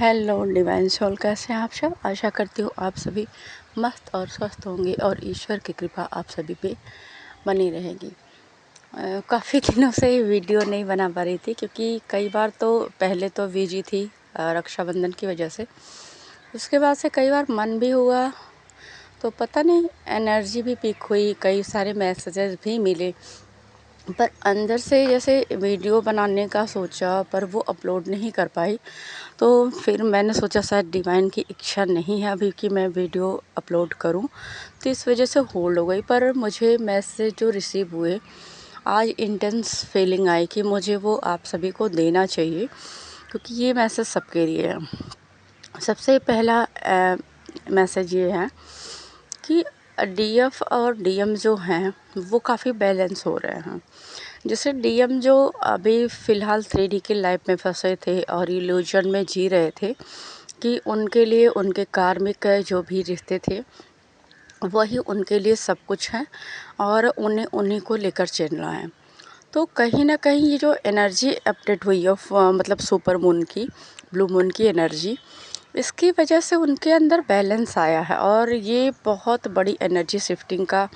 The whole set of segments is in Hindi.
हेलो डिवाइन सोल, कैसे हैं आप सब। आशा करती हूँ आप सभी मस्त और स्वस्थ होंगे और ईश्वर की कृपा आप सभी पे बनी रहेगी। काफ़ी दिनों से वीडियो नहीं बना पा रही थी क्योंकि कई बार तो पहले तो बिजी थी रक्षाबंधन की वजह से। उसके बाद से कई बार मन भी हुआ तो पता नहीं एनर्जी भी पीक हुई, कई सारे मैसेजेस भी मिले, पर अंदर से जैसे वीडियो बनाने का सोचा पर वो अपलोड नहीं कर पाई। तो फिर मैंने सोचा शायद डिवाइन की इच्छा नहीं है अभी कि मैं वीडियो अपलोड करूं, तो इस वजह से होल्ड हो गई। पर मुझे मैसेज जो रिसीव हुए, आज इंटेंस फीलिंग आई कि मुझे वो आप सभी को देना चाहिए क्योंकि ये मैसेज सबके लिए है। सबसे पहला मैसेज ये है कि डीएफ और डीएम जो हैं वो काफ़ी बैलेंस हो रहे हैं। जैसे डीएम जो अभी फ़िलहाल 3D की लाइफ में फंसे थे और इल्यूजन में जी रहे थे कि उनके लिए उनके कार्मिक जो भी रिश्ते थे वही उनके लिए सब कुछ है और उन्हें उन्हीं को लेकर चलना है। तो कहीं ना कहीं ये जो एनर्जी अपडेट हुई है मतलब सुपर मून की, ब्लू मून की एनर्जी, इसकी वजह से उनके अंदर बैलेंस आया है और ये बहुत बड़ी एनर्जी शिफ्टिंग का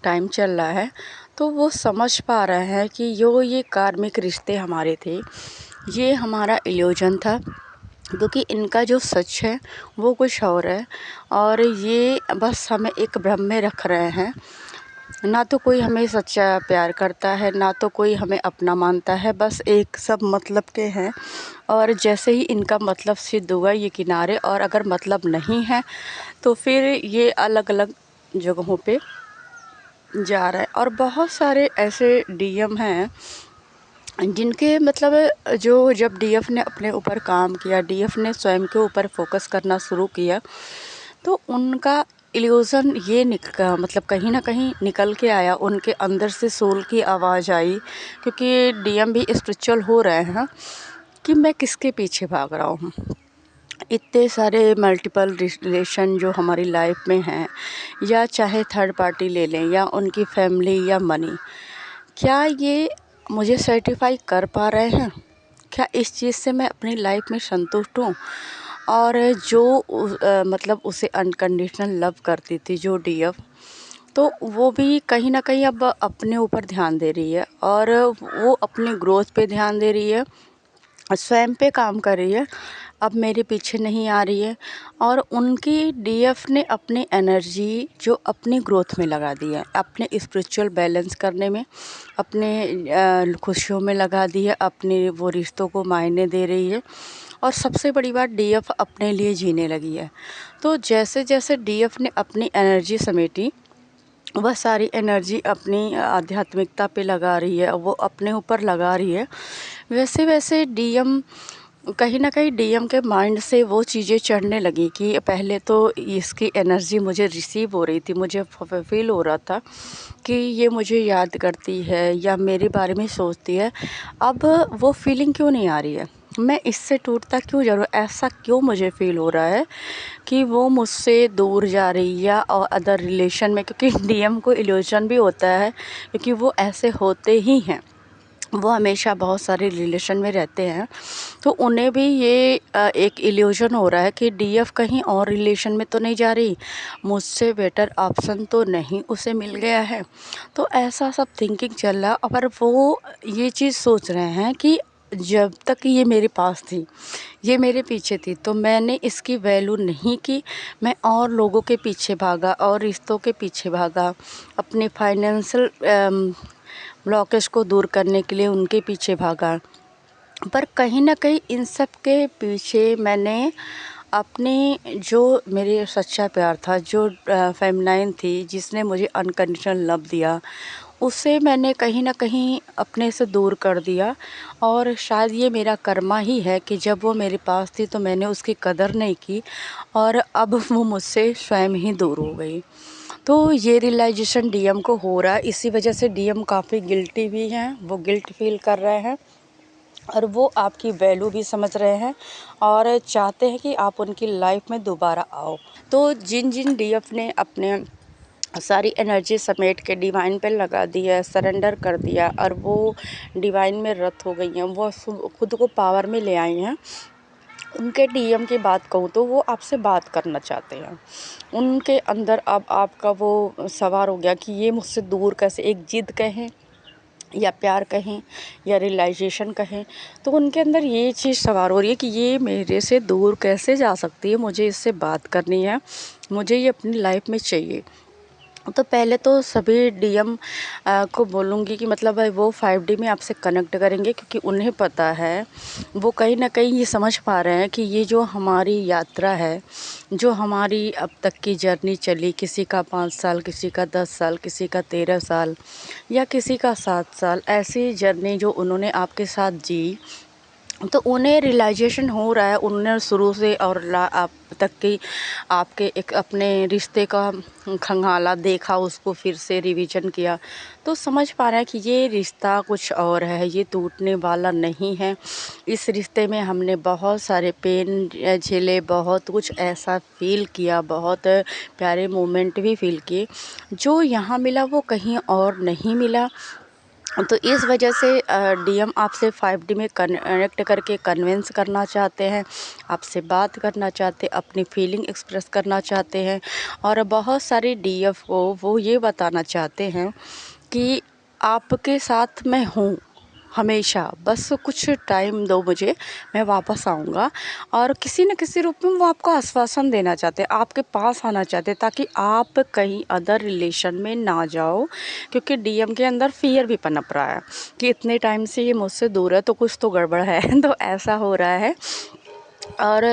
टाइम चल रहा है। तो वो समझ पा रहे हैं कि ये कार्मिक रिश्ते हमारे थे, ये हमारा इल्यूजन था, क्योंकि इनका जो सच है वो कुछ और है और ये बस हमें एक भ्रम में रख रहे हैं। ना तो कोई हमें सच्चा प्यार करता है, ना तो कोई हमें अपना मानता है, बस एक सब मतलब के हैं। और जैसे ही इनका मतलब सिद्ध हुआ ये किनारे, और अगर मतलब नहीं है तो फिर ये अलग अलग जगहों पे जा रहा है। और बहुत सारे ऐसे डीएम हैं जिनके मतलब जो जब डीएफ ने अपने ऊपर काम किया, डीएफ ने स्वयं के ऊपर फोकस करना शुरू किया, तो उनका इल्यूज़न ये मतलब कहीं ना कहीं निकल के आया, उनके अंदर से सोल की आवाज़ आई। क्योंकि डीएम भी स्पिरिचुअल हो रहे हैं कि मैं किसके पीछे भाग रहा हूँ। इतने सारे मल्टीपल रिलेशन जो हमारी लाइफ में हैं, या चाहे थर्ड पार्टी ले लें या उनकी फैमिली या मनी, क्या ये मुझे सर्टिफाई कर पा रहे हैं? क्या इस चीज़ से मैं अपनी लाइफ में संतुष्ट हूँ? और जो मतलब उसे अनकंडीशनल लव करती थी जो डीएफ, तो वो भी कहीं ना कहीं अब अपने ऊपर ध्यान दे रही है और वो अपनी ग्रोथ पे ध्यान दे रही है, स्वयं पे काम कर रही है, अब मेरे पीछे नहीं आ रही है। और उनकी डीएफ ने अपनी एनर्जी जो अपनी ग्रोथ में लगा दी है, अपने स्पिरिचुअल बैलेंस करने में, अपने खुशियों में लगा दी है, अपने वो रिश्तों को मायने दे रही है। और सबसे बड़ी बात, डीएफ अपने लिए जीने लगी है। तो जैसे जैसे डीएफ ने अपनी एनर्जी समेटी, वह सारी एनर्जी अपनी आध्यात्मिकता पे लगा रही है, वो अपने ऊपर लगा रही है। वैसे वैसे डीएम कहीं ना कहीं डीएम के माइंड से वो चीज़ें चढ़ने लगी कि पहले तो इसकी एनर्जी मुझे रिसीव हो रही थी, मुझे फील हो रहा था कि ये मुझे याद करती है या मेरे बारे में सोचती है। अब वो फीलिंग क्यों नहीं आ रही है, मैं इससे टूटता क्यों जा रहा हूँ, ऐसा क्यों मुझे फील हो रहा है कि वो मुझसे दूर जा रही है और अदर रिलेशन में। क्योंकि डीएम को इल्यूजन भी होता है, क्योंकि वो ऐसे होते ही हैं, वो हमेशा बहुत सारे रिलेशन में रहते हैं, तो उन्हें भी ये एक इल्यूजन हो रहा है कि डीएफ कहीं और रिलेशन में तो नहीं जा रही, मुझसे बेटर ऑप्शन तो नहीं उसे मिल गया है। तो ऐसा सब थिंकिंग चल रहा है। पर वो ये चीज़ सोच रहे हैं कि जब तक ये मेरे पास थी, ये मेरे पीछे थी, तो मैंने इसकी वैल्यू नहीं की, मैं और लोगों के पीछे भागा और रिश्तों के पीछे भागा, अपने फाइनेंशियल ब्लॉकेज को दूर करने के लिए उनके पीछे भागा। पर कहीं ना कहीं इन सब के पीछे मैंने अपने जो मेरे सच्चा प्यार था, जो फेमिनाइन थी, जिसने मुझे अनकंडीशनल लव दिया, उसे मैंने कहीं ना कहीं अपने से दूर कर दिया। और शायद ये मेरा कर्मा ही है कि जब वो मेरे पास थी तो मैंने उसकी कदर नहीं की और अब वो मुझसे स्वयं ही दूर हो गई। तो ये रियलाइजेशन डीएम को हो रहा है, इसी वजह से डीएम काफ़ी गिल्टी भी हैं, वो गिल्ट फील कर रहे हैं और वो आपकी वैल्यू भी समझ रहे हैं और चाहते हैं कि आप उनकी लाइफ में दोबारा आओ। तो जिन जिन डीएफ ने अपने सारी एनर्जी समेट के डिवाइन पे लगा दी है, सरेंडर कर दिया और वो डिवाइन में रत हो गई हैं, वो खुद को पावर में ले आई हैं, उनके डीएम की बात कहूँ तो वो आपसे बात करना चाहते हैं। उनके अंदर अब आपका वो सवार हो गया कि ये मुझसे दूर कैसे, एक ज़िद कहें या प्यार कहें या रियलाइज़ेशन कहें, तो उनके अंदर ये चीज़ सवार हो रही है कि ये मेरे से दूर कैसे जा सकती है, मुझे इससे बात करनी है, मुझे ये अपनी लाइफ में चाहिए। तो पहले तो सभी डीएम को बोलूँगी कि मतलब वो 5D में आपसे कनेक्ट करेंगे, क्योंकि उन्हें पता है, वो कहीं न कहीं ये समझ पा रहे हैं कि ये जो हमारी यात्रा है, जो हमारी अब तक की जर्नी चली, किसी का 5 साल, किसी का 10 साल, किसी का 13 साल या किसी का 7 साल, ऐसी जर्नी जो उन्होंने आपके साथ जी, तो उन्हें रियलाइजेशन हो रहा है, उन्होंने शुरू से और अब तक की आपके एक अपने रिश्ते का खंगाला देखा, उसको फिर से रिवीजन किया, तो समझ पा रहे हैं कि ये रिश्ता कुछ और है, ये टूटने वाला नहीं है। इस रिश्ते में हमने बहुत सारे पेन झेले, बहुत कुछ ऐसा फील किया, बहुत प्यारे मोमेंट भी फील किए, जो यहाँ मिला वो कहीं और नहीं मिला। तो इस वजह से डीएम आपसे 5D में कनेक्ट करके कन्विंस करना चाहते हैं, आपसे बात करना चाहते हैं, अपनी फीलिंग एक्सप्रेस करना चाहते हैं। और बहुत सारे डीएफ को वो ये बताना चाहते हैं कि आपके साथ मैं हूँ हमेशा, बस कुछ टाइम दो मुझे, मैं वापस आऊँगा। और किसी न किसी रूप में वो आपको आश्वासन देना चाहते हैं, आपके पास आना चाहते हैं, ताकि आप कहीं अदर रिलेशन में ना जाओ, क्योंकि डीएम के अंदर फ़ियर भी पनप रहा है कि इतने टाइम से ये मुझसे दूर है तो कुछ तो गड़बड़ है। तो ऐसा हो रहा है। और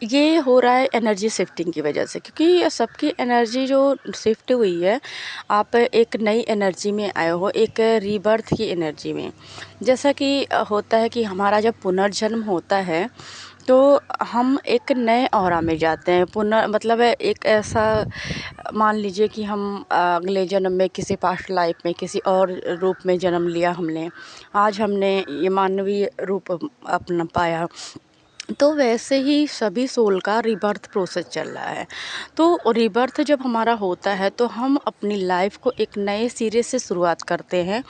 ये हो रहा है एनर्जी शिफ्टिंग की वजह से, क्योंकि सबकी एनर्जी जो शिफ्ट हुई है, आप एक नई एनर्जी में आए हो, एक रीबर्थ की एनर्जी में। जैसा कि होता है कि हमारा जब पुनर्जन्म होता है तो हम एक नए ऑरा में जाते हैं। मतलब एक ऐसा मान लीजिए कि हम अगले जन्म में किसी पास्ट लाइफ में किसी और रूप में जन्म लिया हमने, आज हमने ये मानवीय रूप अपना पाया, तो वैसे ही सभी सोल का रीबर्थ प्रोसेस चल रहा है। तो रीबर्थ जब हमारा होता है तो हम अपनी लाइफ को एक नए सिरे से शुरुआत करते हैं,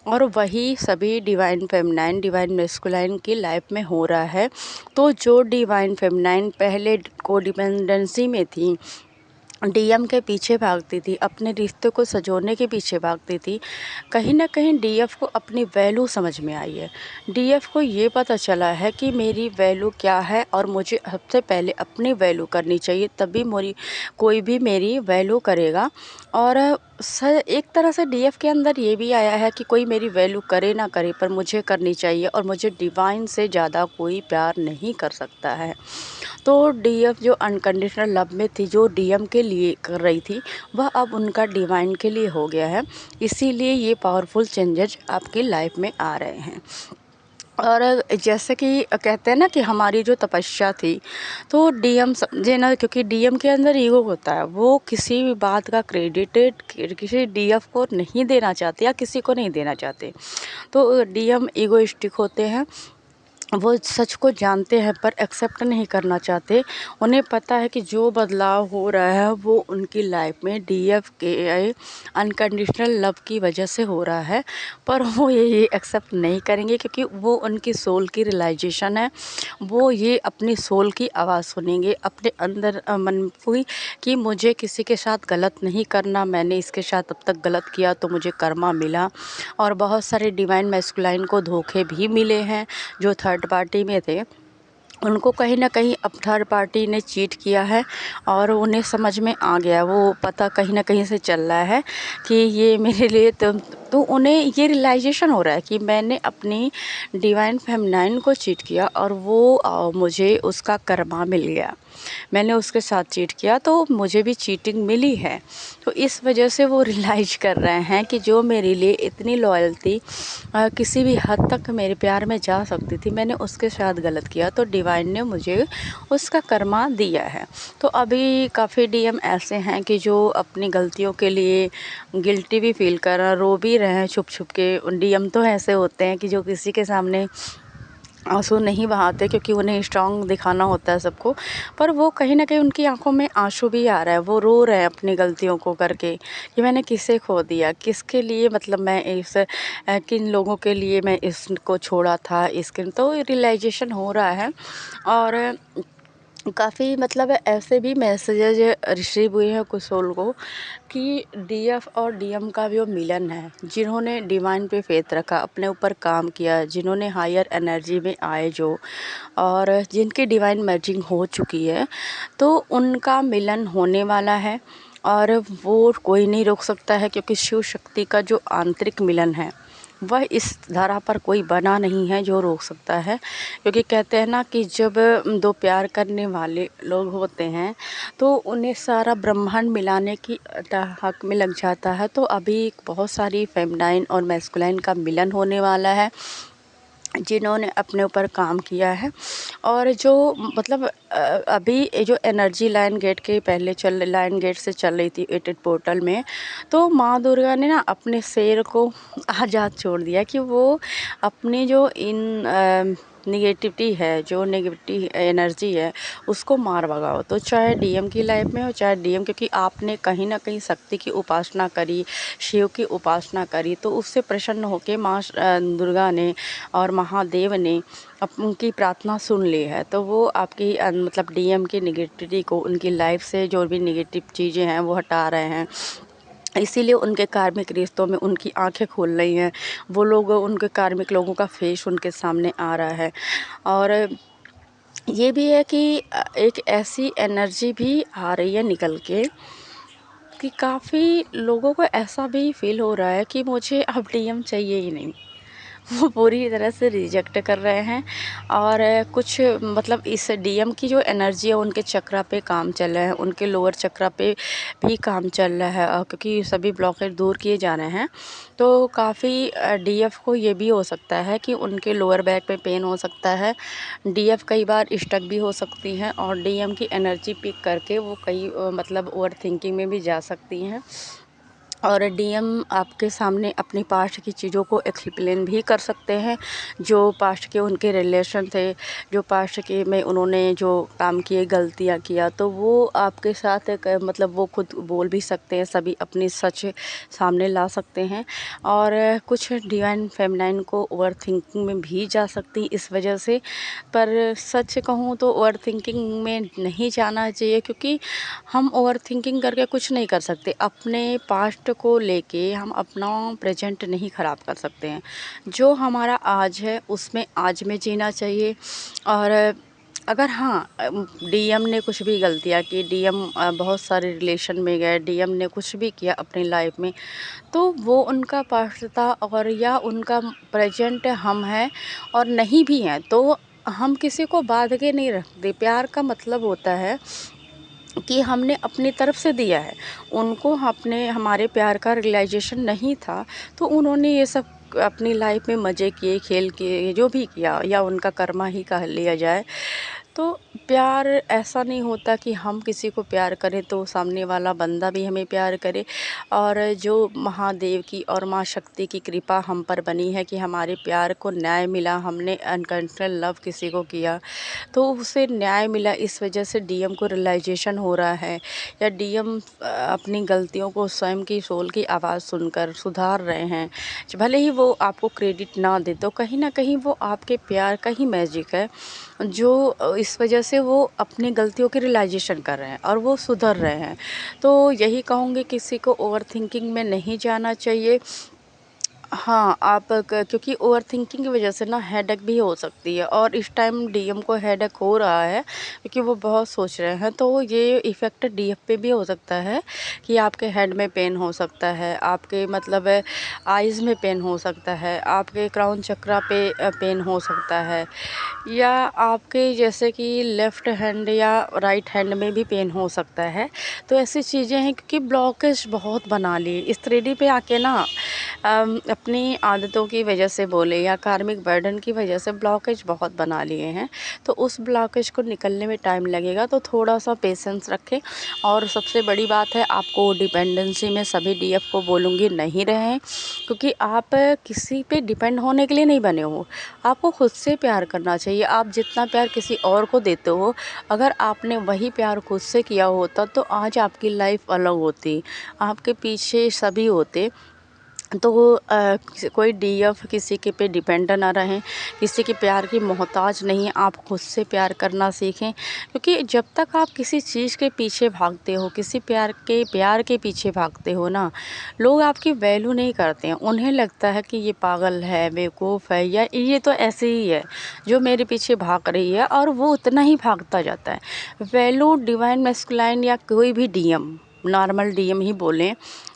और वही सभी डिवाइन फेमिनाइन डिवाइन मैस्कुलाइन की लाइफ में हो रहा है। तो जो डिवाइन फेमिनाइन पहले कोडिपेंडेंसी में थी, डीएम के पीछे भागती थी, अपने रिश्ते को सजोने के पीछे भागती थी, कहीं ना कहीं डीएफ को अपनी वैल्यू समझ में आई है। डीएफ को ये पता चला है कि मेरी वैल्यू क्या है, और मुझे सबसे पहले अपनी वैल्यू करनी चाहिए, तभी कोई भी मेरी वैल्यू करेगा। और एक तरह से डीएफ के अंदर ये भी आया है कि कोई मेरी वैल्यू करे ना करे, पर मुझे करनी चाहिए, और मुझे डिवाइन से ज़्यादा कोई प्यार नहीं कर सकता है। तो डीएफ जो अनकंडीशनल लव में थी, जो डीएम के लिए कर रही थी, वह अब उनका डिवाइन के लिए हो गया है। इसीलिए ये पावरफुल चेंजेस आपकी लाइफ में आ रहे हैं। और जैसे कि कहते हैं ना कि हमारी जो तपस्या थी, तो डीएम समझे ना, क्योंकि डीएम के अंदर ईगो होता है, वो किसी भी बात का क्रेडिट किसी डीएफ को नहीं देना चाहते या किसी को नहीं देना चाहते। तो डीएम ईगोइस्टिक होते हैं, वो सच को जानते हैं पर एक्सेप्ट नहीं करना चाहते। उन्हें पता है कि जो बदलाव हो रहा है वो उनकी लाइफ में डीएफ के अनकंडीशनल लव की वजह से हो रहा है, पर वो ये एक्सेप्ट नहीं करेंगे, क्योंकि वो उनकी सोल की रियलाइजेशन है। वो ये अपनी सोल की आवाज़ सुनेंगे अपने अंदर मन को, कि मुझे किसी के साथ गलत नहीं करना, मैंने इसके साथ अब तक गलत किया तो मुझे कर्मा मिला। और बहुत सारे डिवाइन मैस्कुलाइन को धोखे भी मिले हैं, जो थर्ड पार्टी में थे, उनको कहीं ना कहीं अब थर्ड पार्टी ने चीट किया है, और उन्हें समझ में आ गया, वो पता कहीं ना कहीं से चल रहा है कि ये मेरे लिए तो उन्हें ये रियलाइजेशन हो रहा है कि मैंने अपनी डिवाइन फेमिनाइन को चीट किया, और वो मुझे उसका कर्मा मिल गया। मैंने उसके साथ चीट किया तो मुझे भी चीटिंग मिली है। तो इस वजह से वो रियलाइज कर रहे हैं कि जो मेरे लिए इतनी लॉयल थी, किसी भी हद तक मेरे प्यार में जा सकती थी, मैंने उसके साथ गलत किया, तो डिवाइन ने मुझे उसका कर्मा दिया है। तो अभी काफ़ी डीएम ऐसे हैं कि जो अपनी गलतियों के लिए गिल्टी भी फील कर रहे हैं, रो भी रहे हैं छुप छुप के। डीएम तो ऐसे होते हैं कि जो किसी के सामने आंसू नहीं बहाते क्योंकि उन्हें स्ट्रांग दिखाना होता है सबको, पर वो कहीं न कहीं उनकी आँखों में आंसू भी आ रहा है, वो रो रहे हैं अपनी गलतियों को करके कि मैंने किसे खो दिया, किसके लिए मतलब मैं किन लोगों के लिए मैं इसको छोड़ा था, इसके तो रियलाइज़ेशन हो रहा है। और काफ़ी मतलब ऐसे भी मैसेजेज रिसीव हुए हैं कुछ सोल को कि डीएफ और डीएम का जो मिलन है, जिन्होंने डिवाइन पे फेथ रखा, अपने ऊपर काम किया, जिन्होंने हायर एनर्जी में आए जो, और जिनकी डिवाइन मैचिंग हो चुकी है, तो उनका मिलन होने वाला है। और वो कोई नहीं रोक सकता है क्योंकि शिव शक्ति का जो आंतरिक मिलन है वह इस धरा पर कोई बना नहीं है जो रोक सकता है। क्योंकि कहते हैं ना कि जब दो प्यार करने वाले लोग होते हैं तो उन्हें सारा ब्रह्मांड मिलाने की हक में लग जाता है। तो अभी बहुत सारी फेमिनाइन और मैस्कुलाइन का मिलन होने वाला है, जिन्होंने अपने ऊपर काम किया है। और जो मतलब अभी ये जो एनर्जी लाइन गेट के पहले लाइन गेट से चल रही थी 88 पोर्टल में, तो माँ दुर्गा ने ना अपने शेर को आज़ाद छोड़ दिया कि वो अपनी जो निगेटिविटी है, जो नेगेटिव एनर्जी है, उसको मार भगाओ। तो चाहे डीएम की लाइफ में हो चाहे डीएम, क्योंकि आपने कहीं ना कहीं शक्ति की उपासना करी, शिव की उपासना करी, तो उससे प्रसन्न होकर माँ दुर्गा ने और महादेव ने उनकी प्रार्थना सुन ली है। तो वो आपकी मतलब डीएम की निगेटिविटी को, उनकी लाइफ से जो भी निगेटिव चीज़ें हैं वो हटा रहे हैं। इसीलिए उनके कार्मिक रिश्तों में उनकी आंखें खोल रही हैं। वो लोग, उनके कार्मिक लोगों का फेस उनके सामने आ रहा है। और ये भी है कि एक ऐसी एनर्जी भी आ रही है निकल के कि काफ़ी लोगों को ऐसा भी फील हो रहा है कि मुझे अब डीएम चाहिए ही नहीं। वो पूरी तरह से रिजेक्ट कर रहे हैं। और कुछ मतलब इस डीएम की जो एनर्जी है उनके चक्रा पे काम चल रहा है, उनके लोअर चक्रा पे भी काम चल रहा है, क्योंकि सभी ब्लॉकेज दूर किए जा रहे हैं। तो काफ़ी डीएफ को ये भी हो सकता है कि उनके लोअर बैक पे पेन हो सकता है। डीएफ कई बार स्टक भी हो सकती हैं और डीएम की एनर्जी पिक करके वो कई मतलब ओवर थिंकिंग में भी जा सकती हैं। और डीएम आपके सामने अपनी पास्ट की चीज़ों को एक्सप्लेन भी कर सकते हैं, जो पास्ट के उनके रिलेशन थे, जो पास्ट के में उन्होंने जो काम किए, गलतियां किया, तो वो आपके साथ एक मतलब वो खुद बोल भी सकते हैं, सभी अपनी सच सामने ला सकते हैं। और कुछ डिवाइन फेमिनाइन को ओवर थिंकिंग में भी जा सकती इस वजह से। पर सच कहूँ तो ओवर थिंकिंग में नहीं जाना चाहिए, क्योंकि हम ओवर थिंकिंग करके कुछ नहीं कर सकते। अपने पास्ट को लेके हम अपना प्रेजेंट नहीं ख़राब कर सकते हैं। जो हमारा आज है उसमें आज में जीना चाहिए। और अगर हाँ डीएम ने कुछ भी गलतियाँ की, डीएम बहुत सारे रिलेशन में गए, डीएम ने कुछ भी किया अपनी लाइफ में, तो वो उनका पास्ट था और या उनका प्रेजेंट हम हैं और नहीं भी हैं, तो हम किसी को बांध के नहीं रखते। प्यार का मतलब होता है कि हमने अपनी तरफ से दिया है, उनको अपने हमारे प्यार का रियलाइजेशन नहीं था, तो उन्होंने ये सब अपनी लाइफ में मज़े किए, खेल किए, जो भी किया, या उनका कर्मा ही कह लिया जाए। तो प्यार ऐसा नहीं होता कि हम किसी को प्यार करें तो सामने वाला बंदा भी हमें प्यार करे। और जो महादेव की और माँ शक्ति की कृपा हम पर बनी है कि हमारे प्यार को न्याय मिला, हमने अनकंडीशनल लव किसी को किया तो उसे न्याय मिला। इस वजह से डीएम को रियलाइजेशन हो रहा है, या डीएम अपनी गलतियों को स्वयं की सोल की आवाज़ सुनकर सुधार रहे हैं। भले ही वो आपको क्रेडिट ना दे, तो कहीं ना कहीं वो आपके प्यार का ही मैजिक है, जो इस वजह से वो अपनी गलतियों की रियलाइजेशन कर रहे हैं और वो सुधर रहे हैं। तो यही कहूँगी, किसी को ओवर थिंकिंग में नहीं जाना चाहिए। हाँ, आप क्योंकि ओवरथिंकिंग की वजह से ना हेडेक भी हो सकती है, और इस टाइम डीएम को हेडेक हो रहा है क्योंकि वो बहुत सोच रहे हैं। तो ये इफ़ेक्ट डीएफ पे भी हो सकता है कि आपके हेड में पेन हो सकता है, आपके मतलब आइज़ में पेन हो सकता है, आपके क्राउन चक्रा पे पेन हो सकता है, या आपके जैसे कि लेफ़्ट हैंड या राइट हैंड में भी पेन हो सकता है। तो ऐसी चीज़ें हैं क्योंकि ब्लॉकेज बहुत बना ली इस 3D पे आके ना। अपनी आदतों की वजह से बोले या कार्मिक बर्डन की वजह से ब्लॉकेज बहुत बना लिए हैं, तो उस ब्लॉकेज को निकलने में टाइम लगेगा। तो थोड़ा सा पेशेंस रखें। और सबसे बड़ी बात है, आपको डिपेंडेंसी में सभी डीएफ को बोलूँगी नहीं रहें, क्योंकि आप किसी पे डिपेंड होने के लिए नहीं बने हो। आपको खुद से प्यार करना चाहिए। आप जितना प्यार किसी और को देते हो, अगर आपने वही प्यार खुद से किया होता तो आज आपकी लाइफ अलग होती, आपके पीछे सभी होते। तो कोई डीएफ किसी के पे डिपेंड ना रहें, किसी के प्यार की मोहताज नहीं। आप खुद से प्यार करना सीखें, क्योंकि जब तक आप किसी चीज़ के पीछे भागते हो, किसी प्यार के पीछे भागते हो ना, लोग आपकी वैल्यू नहीं करते हैं। उन्हें लगता है कि ये पागल है, बेवकूफ़ है, या ये तो ऐसे ही है जो मेरे पीछे भाग रही है, और वो उतना ही भागता जाता है। वैल्यू डिवाइन मैस्कुलाइन या कोई भी डीएम, नॉर्मल डीएम ही बोलें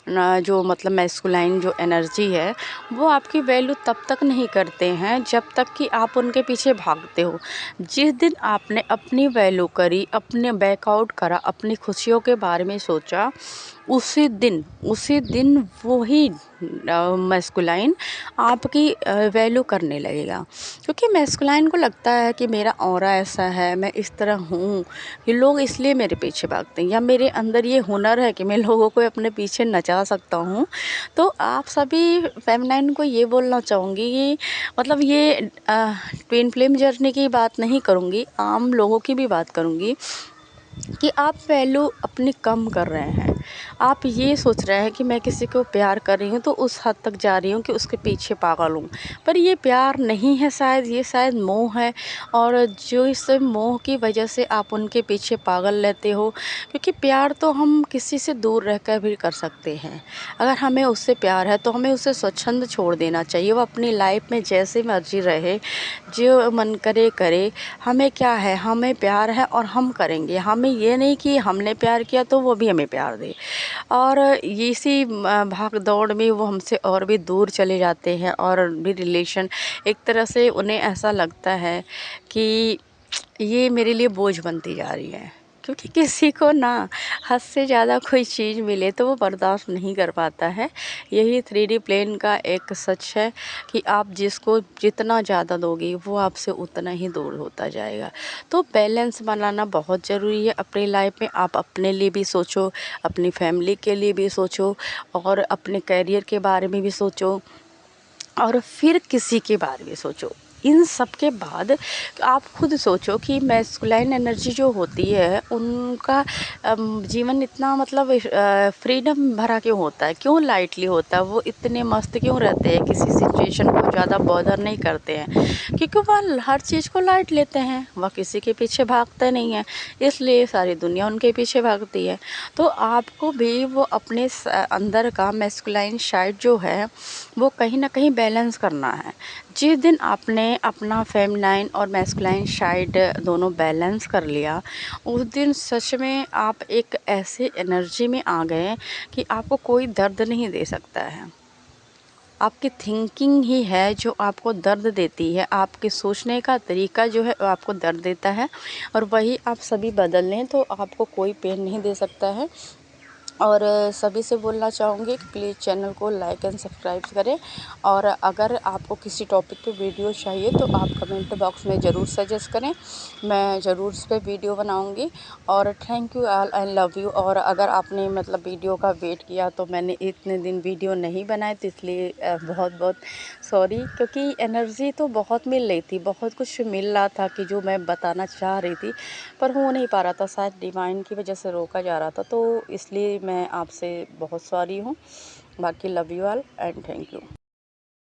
ना, जो मतलब मैस्कुलाइन जो एनर्जी है, वो आपकी वैल्यू तब तक नहीं करते हैं जब तक कि आप उनके पीछे भागते हो। जिस दिन आपने अपनी वैल्यू करी, अपने बैकआउट करा, अपनी खुशियों के बारे में सोचा, उसी दिन वही मैस्कुलाइन आपकी वैल्यू करने लगेगा। क्योंकि मैस्कुलाइन को लगता है कि मेरा ऑरा ऐसा है, मैं इस तरह हूँ कि लोग इसलिए मेरे पीछे भागते हैं, या मेरे अंदर ये हुनर है कि मैं लोगों को अपने पीछे नचा सकता हूँ। तो आप सभी फेमिनाइन को ये बोलना चाहूँगी कि मतलब ये ट्विन फ्लेम जर्नी की बात नहीं करूँगी, आम लोगों की भी बात करूँगी कि आप वैल्यू अपनी कम कर रहे हैं। आप ये सोच रहे हैं कि मैं किसी को प्यार कर रही हूँ तो उस हद तक जा रही हूँ कि उसके पीछे पागल हूँ, पर ये प्यार नहीं है, शायद ये शायद मोह है। और जो इस मोह की वजह से आप उनके पीछे पागल रहते हो, क्योंकि प्यार तो हम किसी से दूर रहकर भी कर सकते हैं। अगर हमें उससे प्यार है तो हमें उसे स्वच्छंद छोड़ देना चाहिए, वो अपनी लाइफ में जैसे मर्जी रहे, जो मन करे करे। हमें क्या है, हमें प्यार है और हम करेंगे। हमें ये नहीं कि हमने प्यार किया तो वो भी हमें प्यार दे। और इसी भाग दौड़ में वो हमसे और भी दूर चले जाते हैं, और भी रिलेशन एक तरह से उन्हें ऐसा लगता है कि ये मेरे लिए बोझ बनती जा रही है। क्योंकि किसी को ना हद से ज़्यादा कोई चीज़ मिले तो वो बर्दाश्त नहीं कर पाता है। यही 3D प्लेन का एक सच है कि आप जिसको जितना ज़्यादा दोगे वो आपसे उतना ही दूर होता जाएगा। तो बैलेंस बनाना बहुत ज़रूरी है अपनी लाइफ में। आप अपने लिए भी सोचो, अपनी फैमिली के लिए भी सोचो, और अपने करियर के बारे में भी सोचो, और फिर किसी के बारे में सोचो। इन सब के बाद आप खुद सोचो कि मैस्कुलाइन एनर्जी जो होती है उनका जीवन इतना मतलब फ्रीडम भरा क्यों होता है, क्यों लाइटली होता है, वो इतने मस्त क्यों रहते हैं, किसी सिचुएशन को ज़्यादा बॉदर नहीं करते हैं, क्योंकि वह हर चीज़ को लाइट लेते हैं, वह किसी के पीछे भागते नहीं हैं, इसलिए सारी दुनिया उनके पीछे भागती है। तो आपको भी वो अपने अंदर का मैस्कुलाइन साइड जो है वो कहीं ना कहीं बैलेंस करना है। जिस दिन आपने अपना फेमिनाइन और मैस्कुलाइन साइड दोनों बैलेंस कर लिया, उस दिन सच में आप एक ऐसे एनर्जी में आ गए कि आपको कोई दर्द नहीं दे सकता है। आपकी थिंकिंग ही है जो आपको दर्द देती है, आपके सोचने का तरीका जो है वो आपको दर्द देता है, और वही आप सभी बदल लें तो आपको कोई पेन नहीं दे सकता है। और सभी से बोलना चाहूँगी कि प्लीज़ चैनल को लाइक एंड सब्सक्राइब करें। और अगर आपको किसी टॉपिक पे वीडियो चाहिए तो आप कमेंट बॉक्स में ज़रूर सजेस्ट करें, मैं ज़रूर उस पर वीडियो बनाऊँगी। और thank you all, I love you. और अगर आपने मतलब वीडियो का वेट किया तो मैंने इतने दिन वीडियो नहीं बनाए, तो इसलिए बहुत बहुत सॉरी, क्योंकि एनर्जी तो बहुत मिल रही थी, बहुत कुछ मिल रहा था कि जो मैं बताना चाह रही थी, पर हो नहीं पा रहा था, शायद डिवाइन की वजह से रोका जा रहा था। तो इसलिए मैं आपसे बहुत सॉरी हूँ। बाकी love you all and thank you.